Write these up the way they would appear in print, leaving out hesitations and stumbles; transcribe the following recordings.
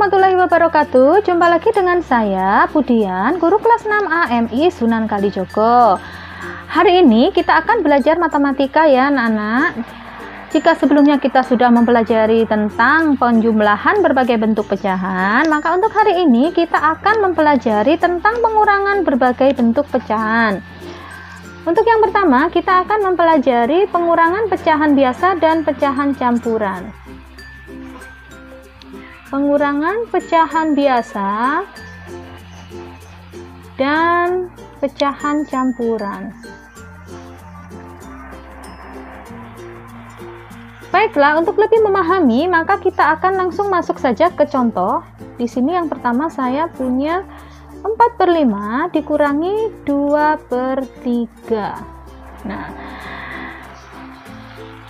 warahmatullahi wabarakatuh. Jumpa lagi dengan saya, Budian, guru kelas 6 AMI Sunan Kalijogo. Hari ini kita akan belajar matematika ya anak-anak. Jika sebelumnya kita sudah mempelajari tentang penjumlahan berbagai bentuk pecahan, maka untuk hari ini kita akan mempelajari tentang pengurangan berbagai bentuk pecahan. Untuk yang pertama, kita akan mempelajari pengurangan pecahan biasa dan pecahan campuran. Pengurangan pecahan biasa dan pecahan campuran. Baiklah, untuk lebih memahami, maka kita akan langsung masuk saja ke contoh. Di sini yang pertama saya punya 4/5 dikurangi 2/3. Nah,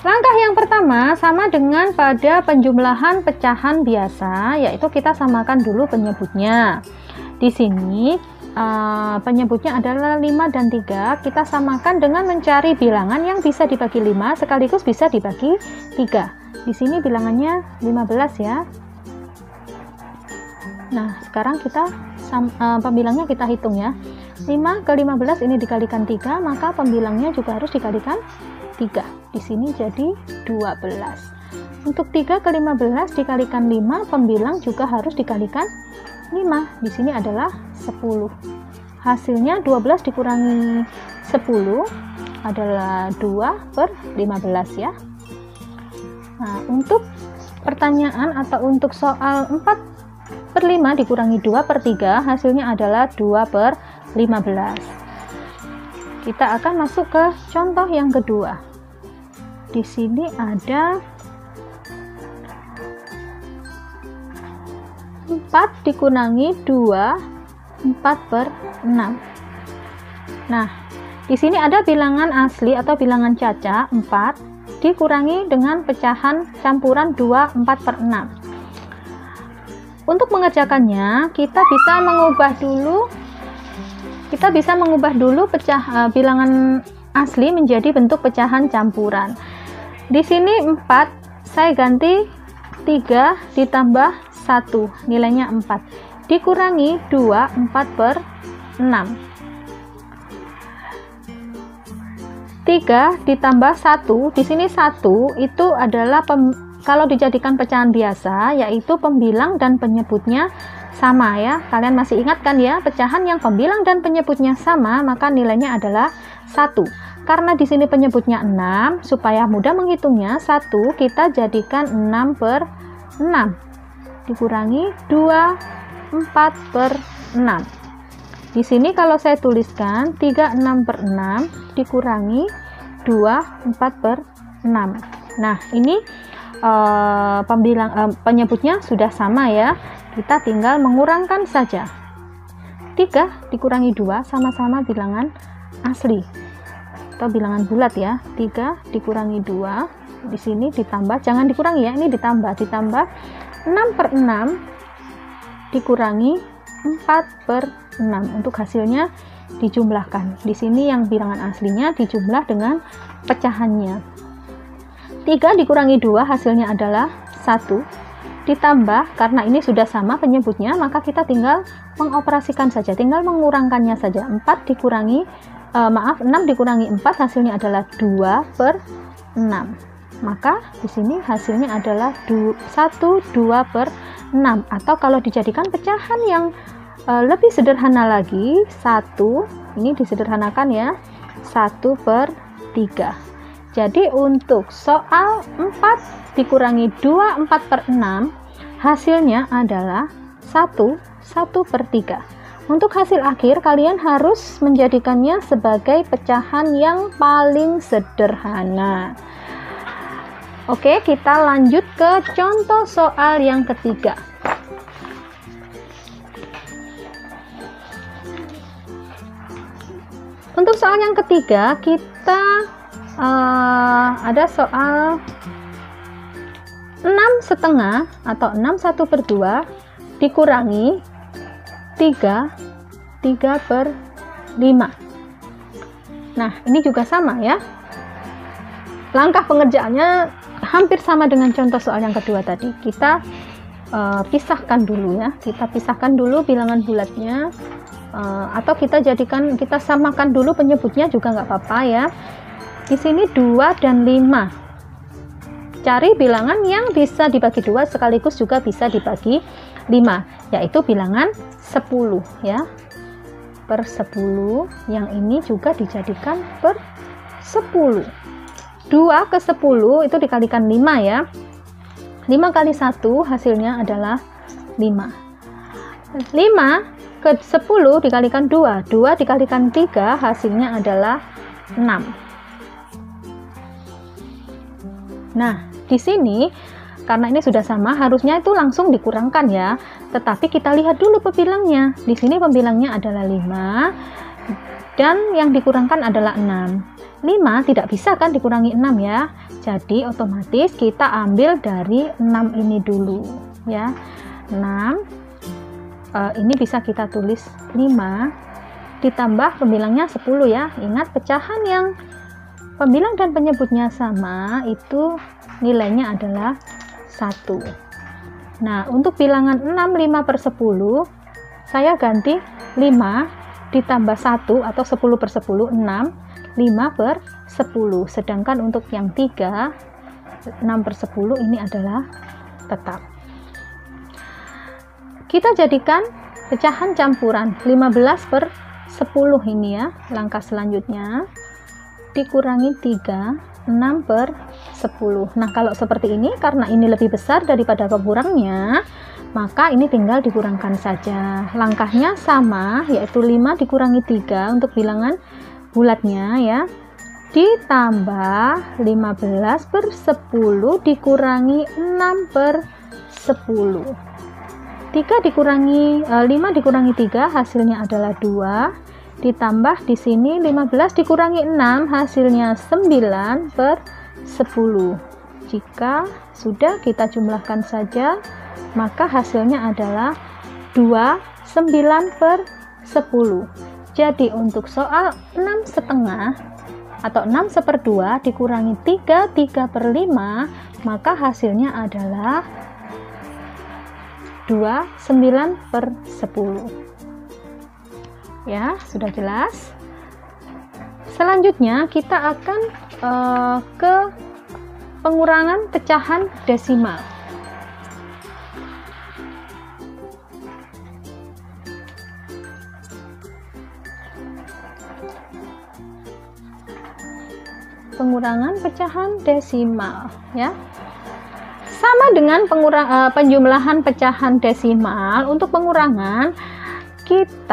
langkah yang pertama sama dengan pada penjumlahan pecahan biasa, yaitu kita samakan dulu penyebutnya. Di sini penyebutnya adalah 5 dan 3. Kita samakan dengan mencari bilangan yang bisa dibagi 5 sekaligus bisa dibagi 3. Di sini bilangannya 15 ya. Nah, sekarang kita pembilangnya kita hitung ya. 5 ke 15 ini dikalikan 3, maka pembilangnya juga harus dikalikan 3. Di sini jadi 12. Untuk 3 ke 15 dikalikan 5, pembilang juga harus dikalikan 5. Di sini adalah 10. Hasilnya 12 dikurangi 10 adalah 2/15 ya. Nah, untuk pertanyaan atau untuk soal 4/5 dikurangi 2/3, hasilnya adalah 2/15. Kita akan masuk ke contoh yang kedua. Di sini ada 4 dikurangi 2, 4/6. Nah, di sini ada bilangan asli atau bilangan caca 4 dikurangi dengan pecahan campuran 2, 4/6. Untuk mengerjakannya, kita bisa mengubah dulu bilangan asli menjadi bentuk pecahan campuran. Di sini 4, saya ganti 3 ditambah 1, nilainya 4. Dikurangi 2, 4/6. 3 ditambah 1, di sini 1 itu adalah kalau dijadikan pecahan biasa, yaitu pembilang dan penyebutnya sama ya. Kalian masih ingat kan ya, pecahan yang pembilang dan penyebutnya sama, maka nilainya adalah 1. Karena di sini penyebutnya 6, supaya mudah menghitungnya, 1 kita jadikan 6/6. Dikurangi 2, 4/6. Di sini kalau saya tuliskan 36/6 dikurangi 2, 4/6. Nah, ini penyebutnya sudah sama ya. Kita tinggal mengurangkan saja. 3 dikurangi 2 sama-sama bilangan asli atau bilangan bulat ya. 3 dikurangi 2, di sini ditambah, jangan dikurangi ya, ini ditambah 6/6 dikurangi 4/6. Untuk hasilnya dijumlahkan. Di sini yang bilangan aslinya dijumlah dengan pecahannya. 3 dikurangi 2 hasilnya adalah 1. Ditambah, karena ini sudah sama penyebutnya, maka kita tinggal mengoperasikan saja, tinggal mengurangkannya saja. 6 dikurangi 4 hasilnya adalah 2/6. Maka di sini hasilnya adalah 2/6. Atau kalau dijadikan pecahan yang lebih sederhana lagi, 1 ini disederhanakan ya, 1/3. Jadi untuk soal 4 dikurangi 2, 4/6 hasilnya adalah 1/3. Untuk hasil akhir kalian harus menjadikannya sebagai pecahan yang paling sederhana. Oke, kita lanjut ke contoh soal yang ketiga. Untuk soal yang ketiga, kita ada soal 6,5 atau 6/1/2 dikurangi 3/5. Nah, ini juga sama ya. Langkah pengerjaannya hampir sama dengan contoh soal yang kedua tadi. Kita pisahkan dulu ya. Kita pisahkan dulu bilangan bulatnya, atau kita samakan dulu penyebutnya juga nggak apa-apa ya. Di sini 2 dan 5. Cari bilangan yang bisa dibagi 2 sekaligus juga bisa dibagi 5, yaitu bilangan 10 ya. Per 10, yang ini juga dijadikan per 10. 2 ke 10 itu dikalikan 5 ya. 5 kali 1 hasilnya adalah 5. 5 ke 10 dikalikan 2. 2 dikalikan 3 hasilnya adalah 6. Nah, di sini karena ini sudah sama, harusnya itu langsung dikurangkan ya. Tetapi kita lihat dulu pembilangnya. Di sini pembilangnya adalah 5 dan yang dikurangkan adalah 6. 5 tidak bisa kan dikurangi 6 ya. Jadi otomatis kita ambil dari 6 ini dulu ya. 6 ini bisa kita tulis 5 ditambah pembilangnya 10 ya. Ingat, pecahan yang pembilang dan penyebutnya sama itu nilainya adalah 1. Nah, untuk bilangan 6, 5 per 10 saya ganti 5 ditambah 1 atau 10 per 10, 6, 5 per 10. Sedangkan untuk yang 3, 6 per 10 ini adalah tetap. Kita jadikan pecahan campuran 15 per 10 ini ya. Langkah selanjutnya dikurangi 3, 6 per 10. Nah, kalau seperti ini, karena ini lebih besar daripada kekurangnya, maka ini tinggal dikurangkan saja. Langkahnya sama, yaitu 5 dikurangi 3 untuk bilangan bulatnya ya, ditambah 15 per 10 dikurangi 6 per 10. 5 dikurangi 3 hasilnya adalah 2. Ditambah di sini 15 dikurangi 6 hasilnya 9 per 10. Jika sudah, kita jumlahkan saja, maka hasilnya adalah 29 per 10. Jadi untuk soal 6,5 atau 6/2 dikurangi 3 per 5, maka hasilnya adalah 29 per 10. Ya, sudah jelas. Selanjutnya kita akan ke pengurangan pecahan desimal. Pengurangan pecahan desimal ya. Sama dengan penjumlahan pecahan desimal. Untuk pengurangan,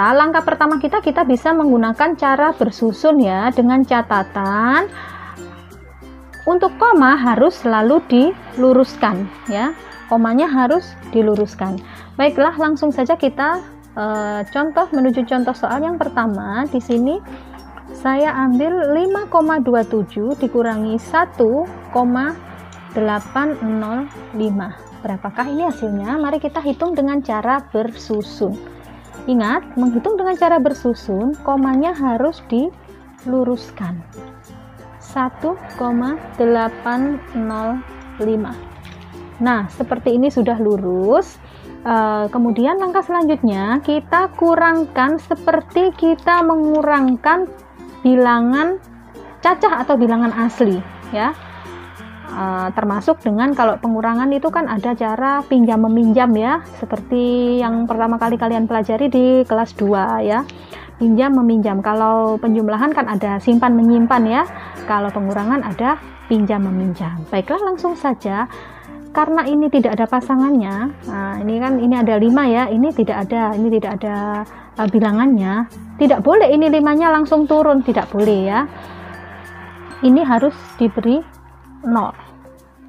langkah pertama kita bisa menggunakan cara bersusun ya, dengan catatan untuk koma harus selalu diluruskan ya. Komanya harus diluruskan. Baiklah, langsung saja kita menuju contoh soal yang pertama. Di sini saya ambil 5,27 dikurangi 1,805. Berapakah ini hasilnya? Mari kita hitung dengan cara bersusun. Ingat, menghitung dengan cara bersusun, komanya harus diluruskan. 1,805. Nah, seperti ini sudah lurus. Kemudian langkah selanjutnya kita kurangkan seperti kita mengurangkan bilangan cacah atau bilangan asli ya. Termasuk dengan kalau pengurangan itu kan ada cara pinjam meminjam ya, seperti yang pertama kali kalian pelajari di kelas 2 ya, pinjam meminjam. Kalau penjumlahan kan ada simpan menyimpan ya, kalau pengurangan ada pinjam meminjam. Baiklah, langsung saja. Karena ini tidak ada pasangannya, nah ini ada 5 ya, ini tidak ada bilangannya, tidak boleh ini 5-nya langsung turun, tidak boleh ya. Ini harus diberi 0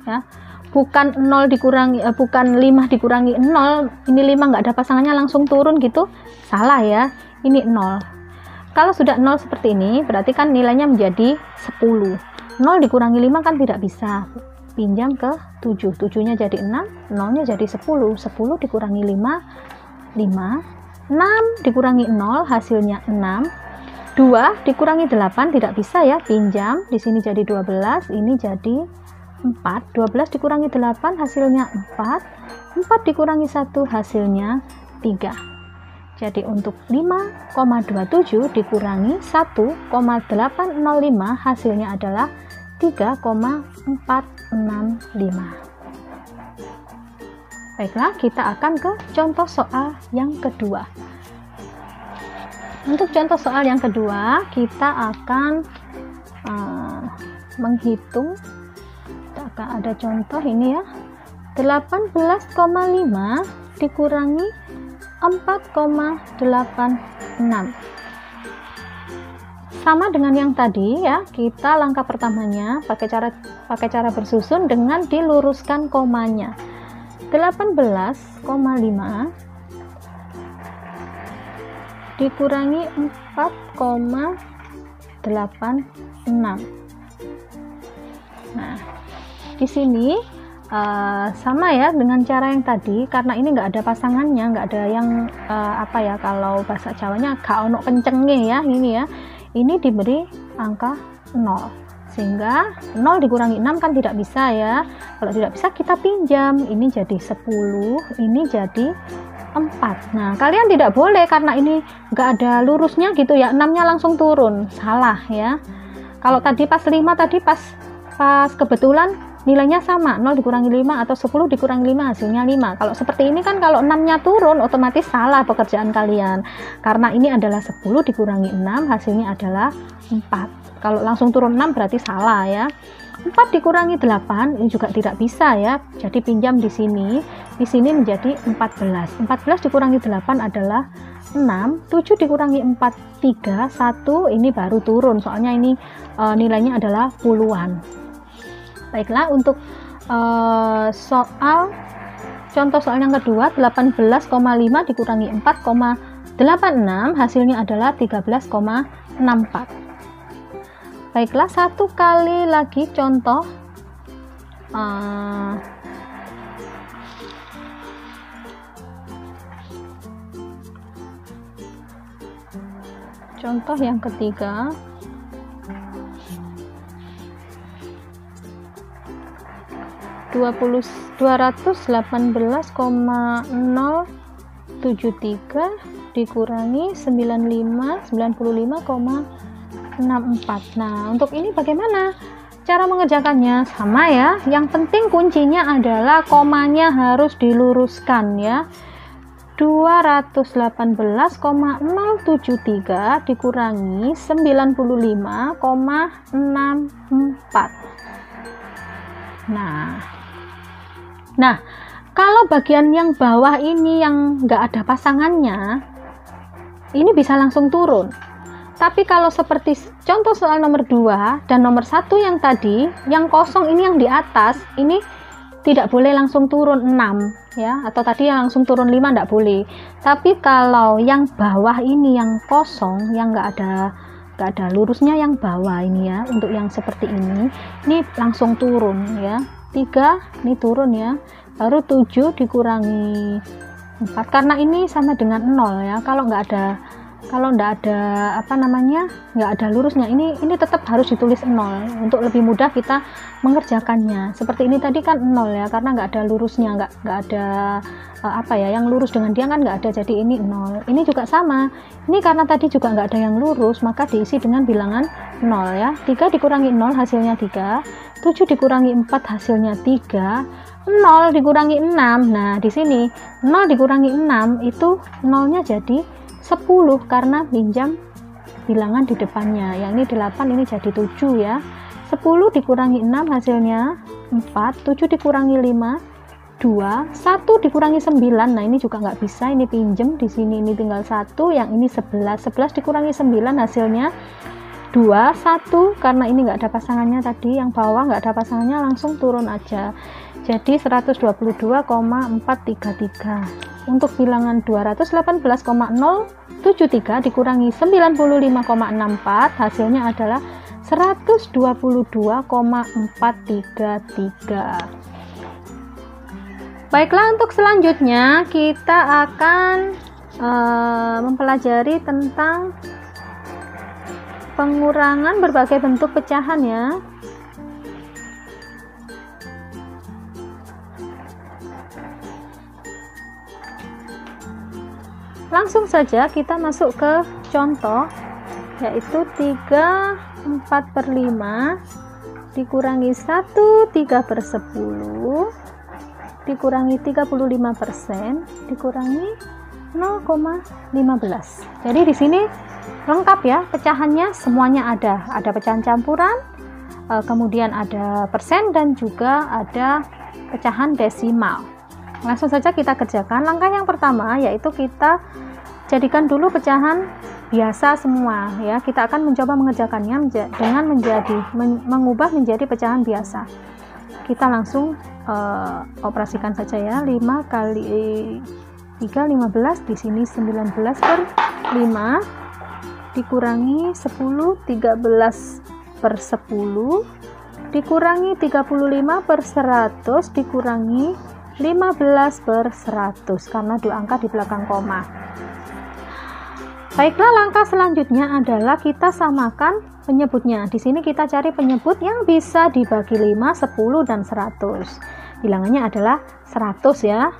ya, bukan 0 dikurangi bukan 5 dikurangi 0, ini 5 nggak ada pasangannya langsung turun gitu, salah ya. Ini 0. Kalau sudah 0 seperti ini berarti kan nilainya menjadi 10. 0 dikurangi 5 kan tidak bisa, pinjam ke 7, 7-nya jadi 6, 0-nya jadi 10. 10 dikurangi 5, 5. 6 dikurangi 0 hasilnya 6. 2 dikurangi 8 tidak bisa ya, pinjam, di sini jadi 12, ini jadi 4. 12 dikurangi 8 hasilnya 4. 4 dikurangi 1 hasilnya 3. Jadi untuk 5,27 dikurangi 1,805 hasilnya adalah 3,465. Baiklah, kita akan ke contoh soal yang kedua. Untuk contoh soal yang kedua, kita akan menghitung. Kita akan ada contoh ini ya. 18,5 dikurangi 4,86. Sama dengan yang tadi ya, kita langkah pertamanya pakai cara bersusun dengan diluruskan komanya. 18,5 dikurangi 4,86. Nah, di sini sama ya dengan cara yang tadi, karena ini nggak ada pasangannya, nggak ada yang kalau bahasa Jawanya gak ono kencengnya ya, ini ya, ini diberi angka 0, sehingga 0 dikurangi 6 kan tidak bisa ya. Kalau tidak bisa kita pinjam, ini jadi 10, ini jadi 4. Nah, kalian tidak boleh karena ini nggak ada lurusnya gitu ya, 6-nya langsung turun, salah ya. Kalau tadi pas 5 tadi pas kebetulan nilainya sama, 0 dikurangi 5 atau 10 dikurangi 5 hasilnya 5. Kalau seperti ini kan kalau 6-nya turun otomatis salah pekerjaan kalian, karena ini adalah 10 dikurangi 6 hasilnya adalah 4. Kalau langsung turun 6 berarti salah ya. 4 dikurangi 8 ini juga tidak bisa ya, jadi pinjam di sini menjadi 14. 14 dikurangi 8 adalah 6. 7 dikurangi 4 3, 1, ini baru turun soalnya ini nilainya adalah puluhan. Baiklah, untuk contoh soal yang kedua, 18,5 dikurangi 4,86 hasilnya adalah 13,64. Baiklah, satu kali lagi contoh contoh yang ketiga. 218,073 dikurangi 95,64. Nah, untuk ini bagaimana cara mengerjakannya? Sama ya, yang penting kuncinya adalah komanya harus diluruskan ya. 218,073 dikurangi 95,64. Nah, kalau bagian yang bawah ini yang nggak ada pasangannya, ini bisa langsung turun. Tapi kalau seperti contoh soal nomor 2 dan nomor 1 yang tadi, yang kosong ini yang di atas, ini tidak boleh langsung turun 6 ya, atau tadi yang langsung turun 5 enggak boleh. Tapi kalau yang bawah ini yang kosong, yang nggak ada lurusnya yang bawah ini ya, untuk yang seperti ini langsung turun ya. 3 ini turun ya, baru 7 dikurangi 4 karena ini sama dengan 0 ya. Kalau nggak ada nggak ada lurusnya, ini tetap harus ditulis 0 untuk lebih mudah kita mengerjakannya. Seperti ini tadi kan 0 ya, karena nggak ada lurusnya, nggak ada yang lurus dengan dia kan nggak ada, jadi ini 0. Ini juga sama, ini karena tadi juga nggak ada yang lurus, maka diisi dengan bilangan 0 ya. 3 dikurangi 0 hasilnya 3, 7 dikurangi 4 hasilnya 3, 0 dikurangi 6. Nah, di sini 0 dikurangi 6 itu 0-nya jadi 10 karena pinjam bilangan di depannya. Yang ini 8, ini jadi 7 ya. 10 dikurangi 6 hasilnya 4, 7 dikurangi 5 2, 1 dikurangi 9. Nah, ini juga nggak bisa, ini pinjem di sini, ini tinggal 1, yang ini 11. 11 dikurangi 9 hasilnya 2, 1 karena ini nggak ada pasangannya tadi, yang bawah nggak ada pasangannya langsung turun aja. Jadi 122,433. Untuk bilangan 218,073 dikurangi 95,64 hasilnya adalah 122,433. Baiklah, untuk selanjutnya kita akan mempelajari tentang pengurangan berbagai bentuk pecahan ya. Langsung saja kita masuk ke contoh, yaitu 3/4/5 dikurangi 1/3/10 dikurangi 35% dikurangi 0,15. Jadi di sini lengkap ya, pecahannya semuanya ada pecahan campuran, kemudian ada persen, dan juga ada pecahan desimal. Langsung saja kita kerjakan. Langkah yang pertama yaitu kita jadikan dulu pecahan biasa semua ya. Kita akan mencoba mengerjakannya dengan mengubah menjadi pecahan biasa. Kita langsung operasikan saja ya. 5 kali 3 15, di sini 19/5 dikurangi 10 13/10 dikurangi 35/100 dikurangi 15/100 karena dua angka di belakang koma. Baiklah, langkah selanjutnya adalah kita samakan penyebutnya. Di sini kita cari penyebut yang bisa dibagi 5, 10, dan 100. Bilangannya adalah 100 ya.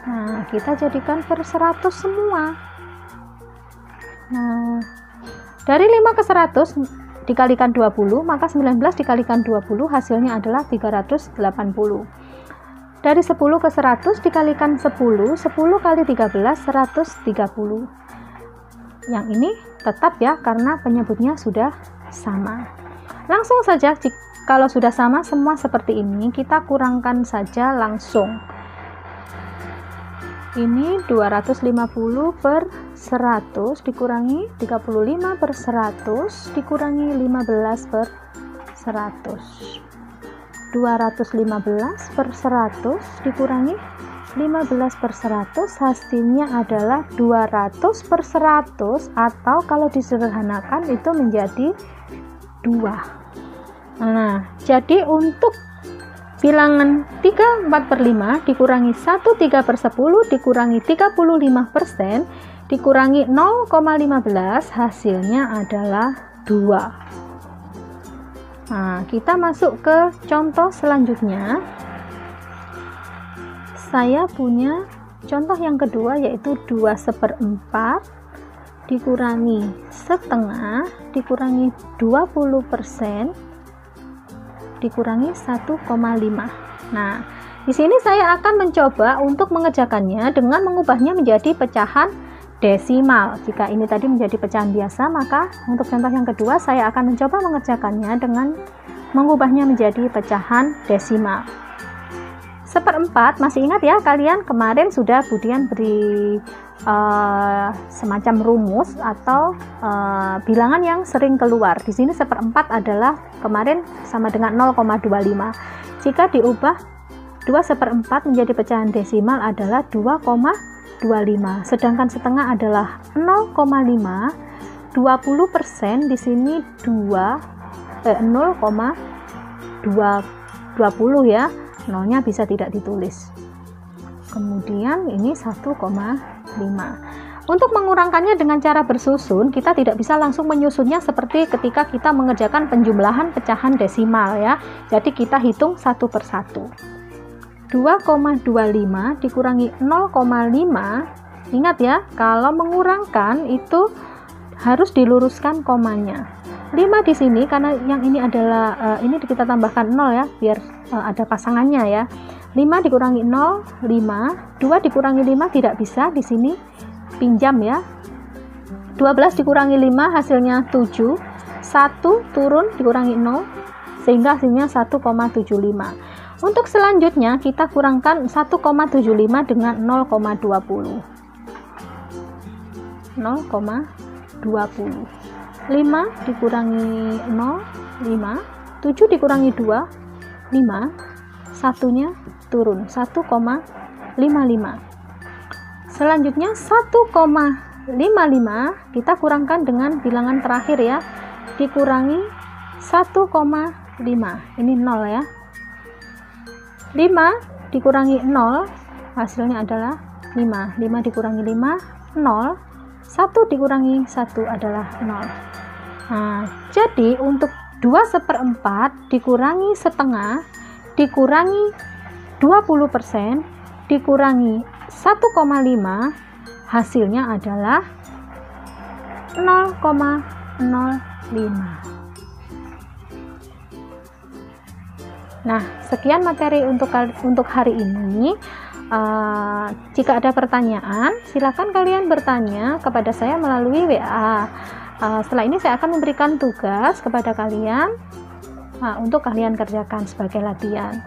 Nah, kita jadikan per 100 semua. Nah, dari 5 ke 100 dikalikan 20, maka 19 dikalikan 20 hasilnya adalah 380. Dari 10 ke 100 dikalikan 10, 10 kali 13, 130. Yang ini tetap ya, karena penyebutnya sudah sama. Langsung saja, kalau sudah sama semua seperti ini, kita kurangkan saja langsung. Ini 250/100 dikurangi 35/100 dikurangi 15/100. 215/100 dikurangi 15/100 hasilnya adalah 200/100, atau kalau disederhanakan itu menjadi 2. Nah, jadi untuk bilangan 3/4/5 dikurangi 1/3/10 dikurangi 35% dikurangi 0,15 hasilnya adalah 2. Nah, kita masuk ke contoh selanjutnya. Saya punya contoh yang kedua, yaitu 2/4 dikurangi setengah dikurangi 20% dikurangi 1,5. Nah, di sini saya akan mencoba untuk mengerjakannya dengan mengubahnya menjadi pecahan desimal. Jika ini tadi menjadi pecahan biasa, maka untuk contoh yang kedua saya akan mencoba mengerjakannya dengan mengubahnya menjadi pecahan desimal. 1/4, masih ingat ya, kalian kemarin sudah Budian beri semacam rumus atau bilangan yang sering keluar. Di sini 1/4 adalah kemarin sama dengan 0,25. Jika diubah 2/4 menjadi pecahan desimal adalah 2,25. Sedangkan setengah adalah 0,5. 20% di sini 0,20 ya. Nolnya bisa tidak ditulis. Kemudian ini 1,5. Untuk mengurangkannya dengan cara bersusun, kita tidak bisa langsung menyusunnya seperti ketika kita mengerjakan penjumlahan pecahan desimal ya. Jadi kita hitung satu persatu. 2,25 dikurangi 0,5. Ingat ya, kalau mengurangkan itu harus diluruskan komanya. 5 di sini karena yang ini adalah ini kita tambahkan 0 ya, biar ada pasangannya ya. 5 dikurangi 0, 5. 2 dikurangi 5 tidak bisa, di sini pinjam ya. 12 dikurangi 5 hasilnya 7. 1 turun dikurangi 0 sehingga hasilnya 1,75. Untuk selanjutnya kita kurangkan 1,75 dengan 0,20. 0,20. 5 dikurangi 0, 5. 7 dikurangi 2, 5. Satunya turun, 1,55. Selanjutnya 1,55 kita kurangkan dengan bilangan terakhir ya, dikurangi 1,5. Ini 0 ya. 5 dikurangi 0 hasilnya adalah 5. 5 dikurangi 5, 0. 1 dikurangi 1 adalah 0. Nah, jadi untuk 2/4 dikurangi setengah dikurangi 20% dikurangi 1,5 hasilnya adalah 0,05. Nah, sekian materi untuk hari ini. Jika ada pertanyaan, silakan kalian bertanya kepada saya melalui WA. Setelah ini saya akan memberikan tugas kepada kalian untuk kalian kerjakan sebagai latihan.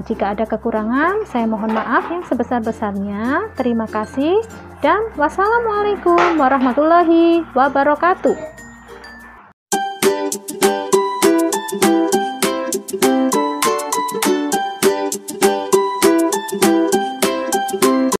Jika ada kekurangan, saya mohon maaf yang sebesar-besarnya. Terima kasih dan wassalamualaikum warahmatullahi wabarakatuh.